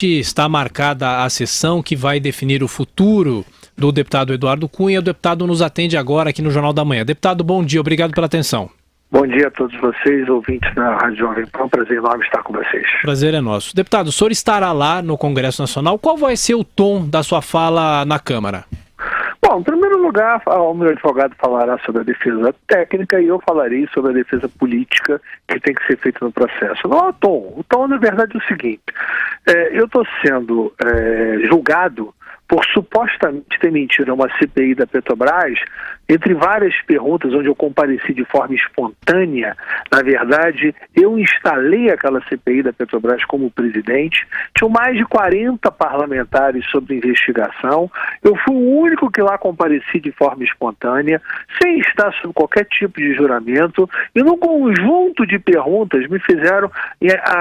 Está marcada a sessão que vai definir o futuro do deputado Eduardo Cunha. O deputado nos atende agora aqui no Jornal da Manhã. Deputado, bom dia, obrigado pela atenção. Bom dia a todos vocês, ouvintes da Rádio Jovem Pan, prazer enorme estar com vocês. Prazer é nosso. Deputado, o senhor estará lá no Congresso Nacional, qual vai ser o tom da sua fala na Câmara? Bom, em primeiro lugar, o meu advogado falará sobre a defesa técnica e eu falarei sobre a defesa política que tem que ser feita no processo. Não há tom. O tom, na verdade, é o seguinte: eu estou sendo julgado por supostamente ter mentido a uma CPI da Petrobras, entre várias perguntas onde eu compareci de forma espontânea. Na verdade, eu instalei aquela CPI da Petrobras como presidente, tinham mais de 40 parlamentares sobre investigação, eu fui o único que lá compareci de forma espontânea, sem estar sob qualquer tipo de juramento, e num conjunto de perguntas me fizeram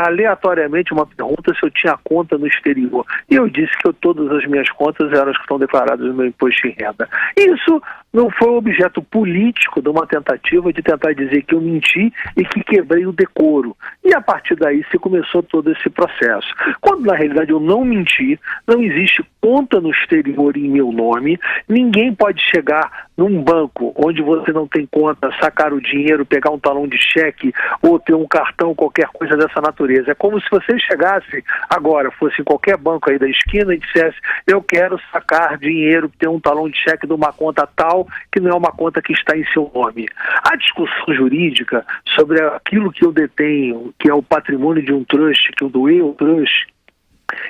aleatoriamente uma pergunta se eu tinha conta no exterior, e eu disse que todas as minhas contas eram as que estão declaradas no meu imposto de renda. Isso não foi objeto político de uma tentativa de tentar dizer que eu menti e que quebrei o decoro. E a partir daí se começou todo esse processo. Quando na realidade eu não menti, não existe conta no exterior em meu nome, ninguém pode chegar num banco onde você não tem conta, sacar o dinheiro, pegar um talão de cheque ou ter um cartão, qualquer coisa dessa natureza. É como se você chegasse agora, fosse em qualquer banco aí da esquina e dissesse: eu quero sacar dinheiro, ter um talão de cheque de uma conta tal, que não é uma conta que está em seu nome. A discussão jurídica sobre aquilo que eu detenho, que é o patrimônio de um trust, que eu doei ao trust,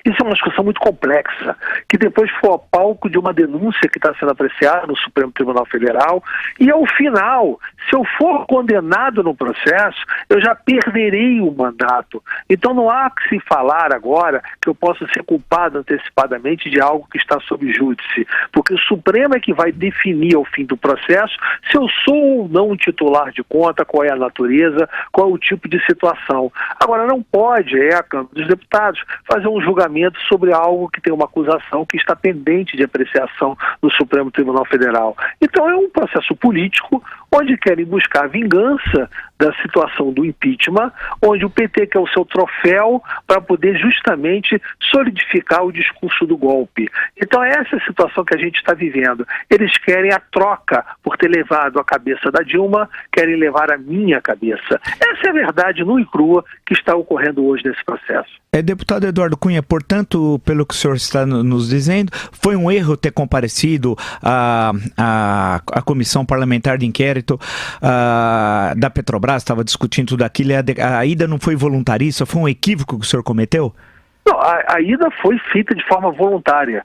isso é uma discussão muito complexa, que depois foi ao palco de uma denúncia que está sendo apreciada no Supremo Tribunal Federal, e ao final, se eu for condenado no processo, eu já perderei o mandato. Então não há que se falar agora que eu possa ser culpado antecipadamente de algo que está sob júdice, porque o Supremo é que vai definir ao fim do processo se eu sou ou não um titular de conta, qual é a natureza, qual é o tipo de situação. Agora não pode a Câmara dos Deputados fazer um julgamento sobre algo que tem uma acusação que está pendente de apreciação no Supremo Tribunal Federal. Então é um processo político onde querem buscar vingança da situação do impeachment, onde o PT quer o seu troféu para poder justamente solidificar o discurso do golpe. Então é essa a situação que a gente está vivendo. Eles querem a troca por ter levado a cabeça da Dilma, querem levar a minha cabeça. Essa é a verdade nua e crua que está ocorrendo hoje nesse processo. Deputado Eduardo Cunha, portanto, pelo que o senhor está nos dizendo, foi um erro ter comparecido à comissão parlamentar de inquérito da Petrobras, estava discutindo tudo aquilo, a ida não foi voluntarista, foi um equívoco que o senhor cometeu? Não, a ida foi feita de forma voluntária.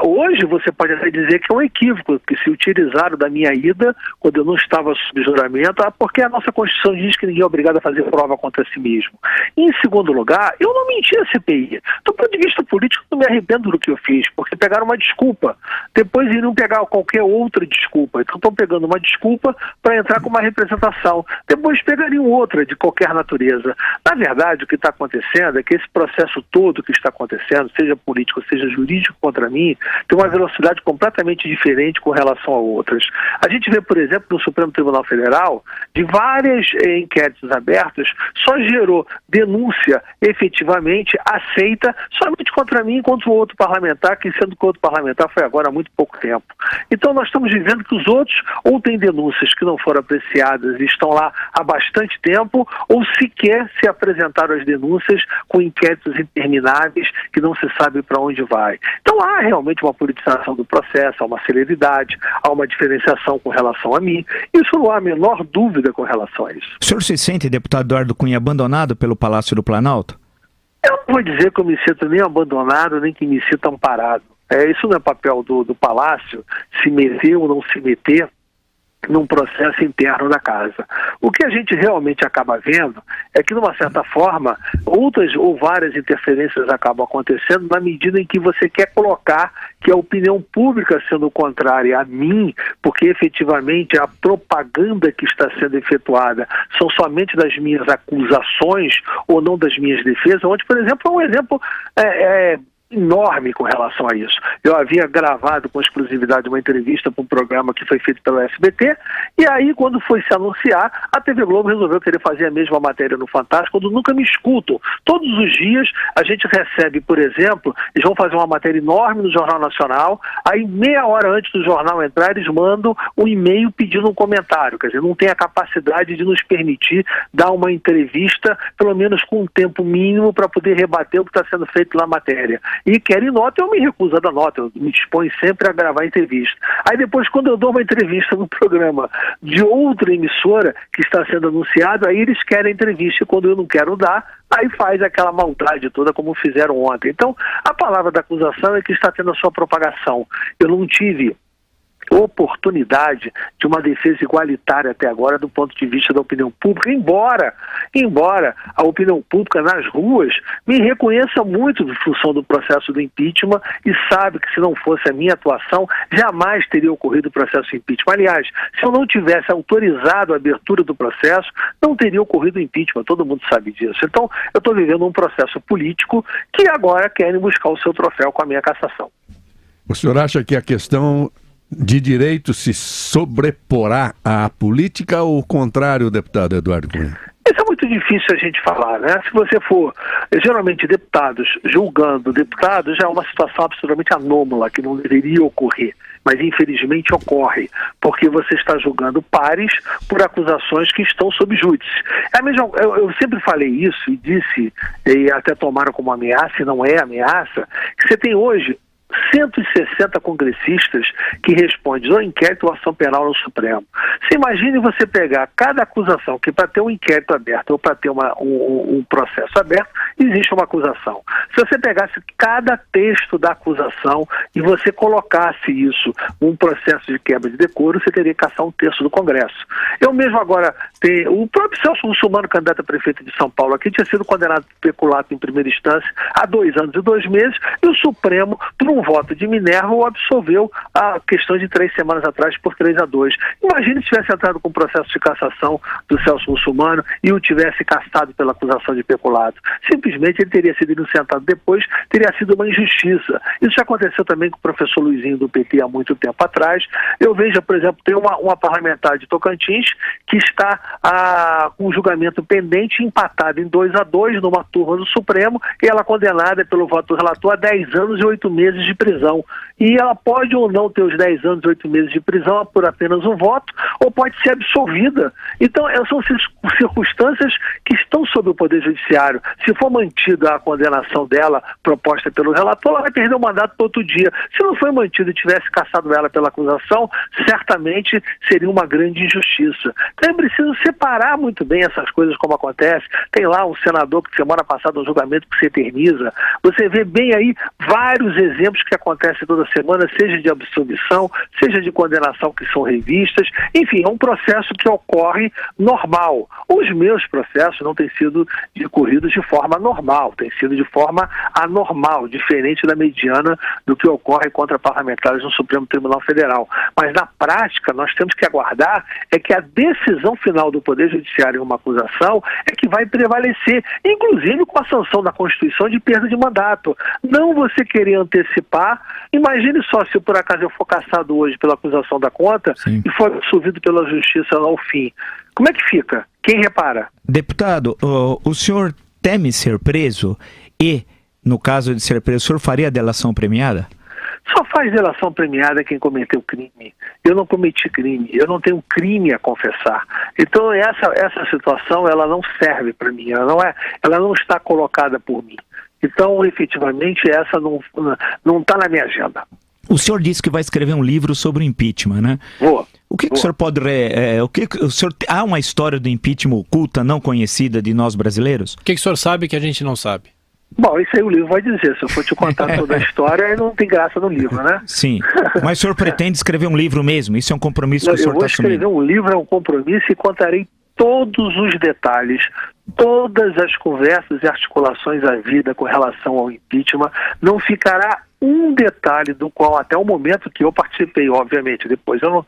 Hoje você pode até dizer que é um equívoco, que se utilizaram da minha ida, quando eu não estava sob juramento, porque a nossa Constituição diz que ninguém é obrigado a fazer prova contra si mesmo. E, em segundo lugar, eu não menti a CPI. Do ponto de vista político, eu não me arrependo do que eu fiz, porque pegaram uma desculpa. Depois iriam pegar qualquer outra desculpa. Então estão pegando uma desculpa para entrar com uma representação. Depois pegariam outra de qualquer natureza. Na verdade, o que está acontecendo é que esse processo todo que está acontecendo, seja político, seja jurídico contra mim, tem uma velocidade completamente diferente com relação a outras. A gente vê, por exemplo, no Supremo Tribunal Federal, de várias inquéritos abertos, só gerou denúncia efetivamente aceita somente contra mim e contra o outro parlamentar, que sendo que o outro parlamentar foi agora há muito pouco tempo. Então nós estamos vivendo que os outros ou têm denúncias que não foram apreciadas e estão lá há bastante tempo, ou sequer se apresentaram as denúncias com inquéritos intermináveis que não se sabe para onde vai. Então há realmente uma politização do processo, há uma celeridade, há uma diferenciação com relação a mim. Isso não há a menor dúvida com relação a isso. O senhor se sente, deputado Eduardo Cunha, abandonado pelo Palácio do Planalto? Eu não vou dizer que eu me sinto nem abandonado, nem que me sinto amparado. Isso não é papel do Palácio, se meter ou não se meter num processo interno da casa. O que a gente realmente acaba vendo é que, de uma certa forma, outras ou várias interferências acabam acontecendo na medida em que você quer colocar que a opinião pública sendo contrária a mim, porque efetivamente a propaganda que está sendo efetuada são somente das minhas acusações ou não das minhas defesas, onde, por exemplo, é um exemplo enorme com relação a isso. Eu havia gravado com exclusividade uma entrevista para um programa que foi feito pelo SBT, e aí quando foi se anunciar, a TV Globo resolveu querer fazer a mesma matéria no Fantástico, quando nunca me escutam. Todos os dias a gente recebe, por exemplo, eles vão fazer uma matéria enorme no Jornal Nacional, aí meia hora antes do jornal entrar, eles mandam um e-mail pedindo um comentário, quer dizer, não tem a capacidade de nos permitir dar uma entrevista, pelo menos com um tempo mínimo, para poder rebater o que está sendo feito na matéria. E querem nota, eu me recuso a dar nota, eu me disponho sempre a gravar entrevista. Aí depois, quando eu dou uma entrevista no programa de outra emissora que está sendo anunciado, aí eles querem entrevista, e quando eu não quero dar, aí faz aquela maldade toda como fizeram ontem. Então, a palavra da acusação é que está tendo a sua propagação. Eu não tive oportunidade de uma defesa igualitária até agora do ponto de vista da opinião pública, embora a opinião pública nas ruas me reconheça muito em função do processo do impeachment e sabe que se não fosse a minha atuação, jamais teria ocorrido o processo de impeachment. Aliás, se eu não tivesse autorizado a abertura do processo, não teria ocorrido o impeachment, todo mundo sabe disso. Então, eu estou vivendo um processo político que agora querem buscar o seu troféu com a minha cassação. O senhor acha que a questão de direito se sobreporá à política ou o contrário, deputado Eduardo Cunha? Isso é muito difícil a gente falar, né? Se você for, geralmente, deputados julgando deputados, já é uma situação absolutamente anômala, que não deveria ocorrer. Mas, infelizmente, ocorre, porque você está julgando pares por acusações que estão sob júdice. Eu sempre falei isso e disse, e até tomaram como ameaça, e não é ameaça, que você tem hoje 160 congressistas que respondem ao inquérito ou ação penal no Supremo. Você imagine você pegar cada acusação, que para ter um inquérito aberto ou para ter um processo aberto, existe uma acusação. Se você pegasse cada texto da acusação e você colocasse isso num processo de quebra de decoro, você teria que caçar um terço do Congresso. Eu mesmo agora, o próprio Celso Russomano, candidato a prefeito de São Paulo, aqui tinha sido condenado por peculato em primeira instância há 2 anos e 2 meses, e o Supremo, por um voto de Minerva, o absolveu a questão de 3 semanas atrás por 3-2. Imagine se tivesse entrado com o processo de cassação do Celso Russomano e o tivesse cassado pela acusação de peculato. Simplesmente ele teria sido inocentado depois, teria sido uma injustiça. Isso já aconteceu também com o professor Luizinho do PT há muito tempo atrás. Eu vejo, por exemplo, tem uma parlamentar de Tocantins que está com um julgamento pendente, empatado em 2-2 numa turma do Supremo, e ela condenada pelo voto do relator a 10 anos e 8 meses de prisão. E ela pode ou não ter os 10 anos e 8 meses de prisão por apenas um voto, ou pode ser absolvida. Então, são circunstâncias que estão sob o Poder Judiciário. Se for mantida a condenação dela, proposta pelo relator, ela vai perder o mandato para outro dia. Se não foi mantida e tivesse cassado ela pela acusação, certamente seria uma grande injustiça. Então, é preciso separar muito bem essas coisas como acontece. Tem lá um senador que semana passada um julgamento que se eterniza. Você vê bem aí vários exemplos que acontecem toda semana, seja de absolvição, seja de condenação que são revistas. Enfim, é um processo que ocorre normal. Os meus processos não têm sido decorridos de forma normal, têm sido de forma anormal, diferente da mediana do que ocorre contra parlamentares no Supremo Tribunal Federal. Mas na prática, nós temos que aguardar é que a decisão final do Poder Judiciário em uma acusação é que vai prevalecer, inclusive com a sanção da Constituição de perda de mandato. Não você querer antecipar. Imagine só se por acaso eu for cassado hoje pela acusação da conta, sim, e for absolvido pela Justiça ao fim. Como é que fica? Quem repara? Deputado, o senhor teme ser preso e, no caso de ser preso, o senhor faria delação premiada? Só faz delação premiada quem cometeu crime. Eu não cometi crime, eu não tenho crime a confessar. Então essa situação ela não serve para mim, ela não está colocada por mim. Então, efetivamente, essa não está na minha agenda. O senhor disse que vai escrever um livro sobre o impeachment, né? Vou. O que o senhor pode... há uma história do impeachment oculta, não conhecida de nós brasileiros? O que o senhor sabe que a gente não sabe? Bom, isso aí o livro vai dizer. Se eu for te contar toda a história, aí não tem graça no livro, né? Sim. Mas o senhor pretende escrever um livro mesmo? Isso é um compromisso que o senhor está assumindo? Eu vou escrever um livro, é um compromisso, e contarei todos os detalhes, todas as conversas e articulações à vida com relação ao impeachment. Não ficará um detalhe do qual até o momento que eu participei, obviamente, depois eu não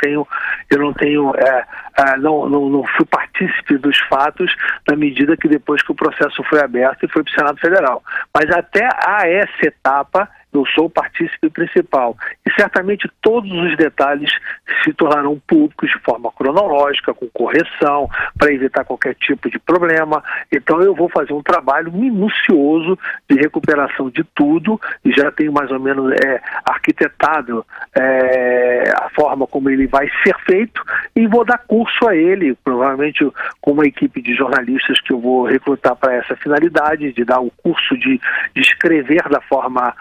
fui partícipe dos fatos na medida que depois que o processo foi aberto e foi para o Senado Federal. Mas até a essa etapa eu sou o partícipe principal. E certamente todos os detalhes se tornarão públicos de forma cronológica, com correção, para evitar qualquer tipo de problema. Então eu vou fazer um trabalho minucioso de recuperação de tudo, e já tenho mais ou menos arquitetado a forma como ele vai ser feito, e vou dar curso a ele, provavelmente com uma equipe de jornalistas que eu vou recrutar para essa finalidade, de dar o curso de escrever da forma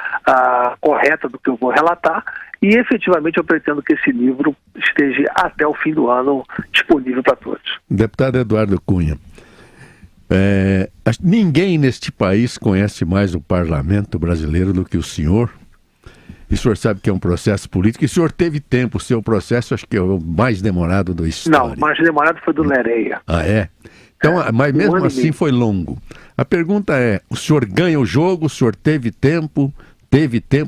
correta do que eu vou relatar, e efetivamente eu pretendo que esse livro esteja até o fim do ano disponível para todos. Deputado Eduardo Cunha, ninguém neste país conhece mais o parlamento brasileiro do que o senhor. E o senhor sabe que é um processo político, e o senhor teve tempo, o seu processo acho que é o mais demorado da história. Não, o mais demorado foi do Nereia. Ah, é? Então, mas mesmo assim foi longo. A pergunta é, o senhor ganha o jogo, o senhor teve tempo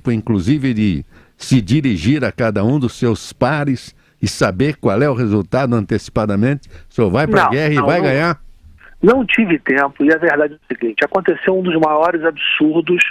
inclusive de se dirigir a cada um dos seus pares e saber qual é o resultado antecipadamente? O senhor vai para a guerra e vai ganhar? Não tive tempo, e a verdade é o seguinte: aconteceu um dos maiores absurdos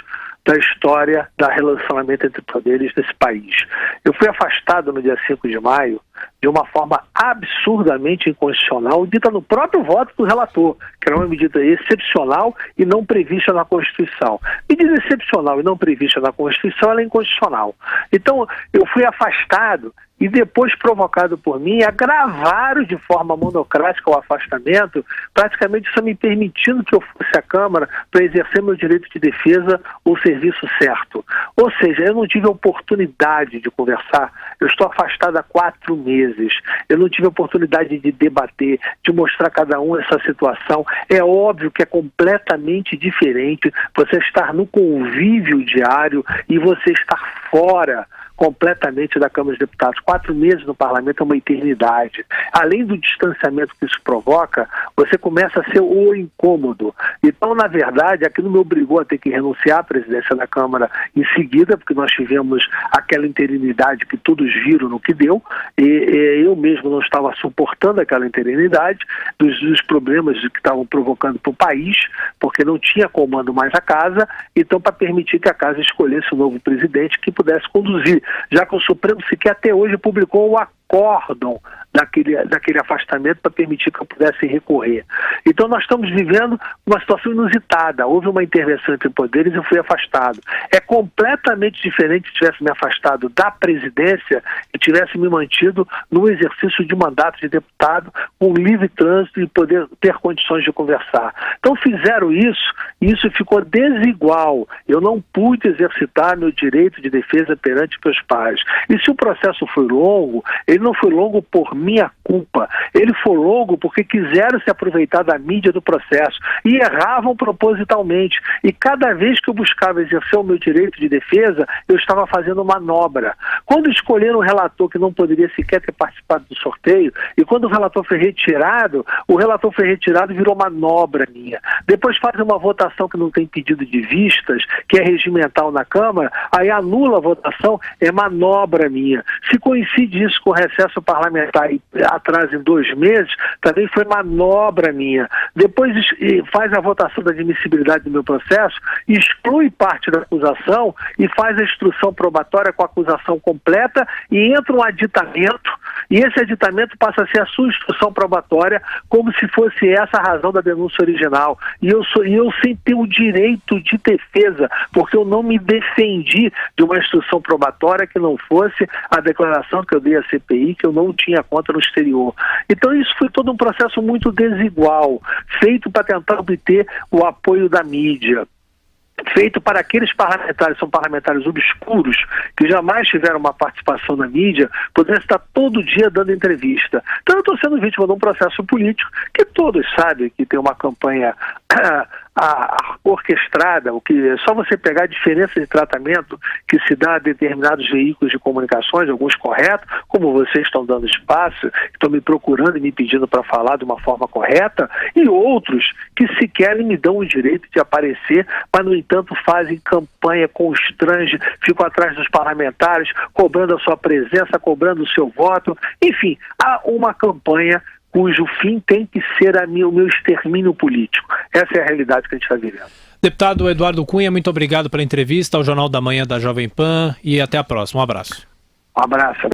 da história do relacionamento entre poderes desse país. Eu fui afastado no dia 5 de maio de uma forma absurdamente inconstitucional, dita no próprio voto do relator, que era uma medida excepcional e não prevista na Constituição. Medida excepcional e não prevista na Constituição, ela é inconstitucional. Então, eu fui afastado e depois provocado por mim, agravaram de forma monocrática o afastamento, praticamente só me permitindo que eu fosse à Câmara para exercer meu direito de defesa ou serviço certo. Ou seja, eu não tive a oportunidade de conversar, eu estou afastado há 4 meses, eu não tive a oportunidade de debater, de mostrar a cada um essa situação. É óbvio que é completamente diferente você estar no convívio diário e você estar fora completamente da Câmara dos Deputados. 4 meses no parlamento é uma eternidade. Além do distanciamento que isso provoca, você começa a ser o incômodo. Então, na verdade, aquilo me obrigou a ter que renunciar à presidência da Câmara em seguida, porque nós tivemos aquela interinidade que todos viram no que deu, e eu mesmo não estava suportando aquela interinidade, dos problemas que estavam provocando para o país, porque não tinha comando mais a casa, então para permitir que a casa escolhesse um novo presidente que pudesse conduzir, já que o Supremo sequer até hoje publicou o acórdão daquele afastamento para permitir que eu pudesse recorrer. Então nós estamos vivendo uma situação inusitada. Houve uma intervenção entre poderes e eu fui afastado. É completamente diferente se tivesse me afastado da presidência e tivesse me mantido no exercício de mandato de deputado com livre trânsito e poder ter condições de conversar. Então fizeram isso e isso ficou desigual. Eu não pude exercitar meu direito de defesa perante meus pares. E se o processo foi longo, ele não foi longo por minha culpa. Ele foi longo porque quiseram se aproveitar da mídia do processo e erravam propositalmente. E cada vez que eu buscava exercer o meu direito de defesa, eu estava fazendo manobra. Quando escolheram um relator que não poderia sequer ter participado do sorteio, e quando o relator foi retirado virou manobra minha. Depois fazem uma votação que não tem pedido de vistas, que é regimental na Câmara, aí anula a votação, é manobra minha. Se coincide isso com o recesso parlamentar e atrasa em 2 meses, também foi manobra minha. Depois faz a votação da admissibilidade do meu processo, exclui parte da acusação e faz a instrução probatória com a acusação completa e entra um aditamento, e esse aditamento passa a ser a sua instrução probatória, como se fosse essa a razão da denúncia original. E eu sem ter o direito de defesa, porque eu não me defendi de uma instrução probatória que não fosse a declaração que eu dei à CPI, que eu não tinha conta no exterior. Então isso foi todo um processo muito desigual, feito para tentar obter o apoio da mídia, feito para aqueles parlamentares, são parlamentares obscuros, que jamais tiveram uma participação na mídia, poder estar todo dia dando entrevista. Então eu estou sendo vítima de um processo político que todos sabem que tem uma campanha orquestrada, o que é só você pegar a diferença de tratamento que se dá a determinados veículos de comunicações, alguns corretos, como vocês estão dando espaço, estão me procurando e me pedindo para falar de uma forma correta, e outros que sequer me dão o direito de aparecer, mas no entanto fazem campanha, constrangem, ficam atrás dos parlamentares, cobrando a sua presença, cobrando o seu voto, enfim, há uma campanha cujo fim tem que ser o meu extermínio político. Essa é a realidade que a gente está vivendo. Deputado Eduardo Cunha, muito obrigado pela entrevista ao Jornal da Manhã da Jovem Pan e até a próxima. Um abraço. Um abraço.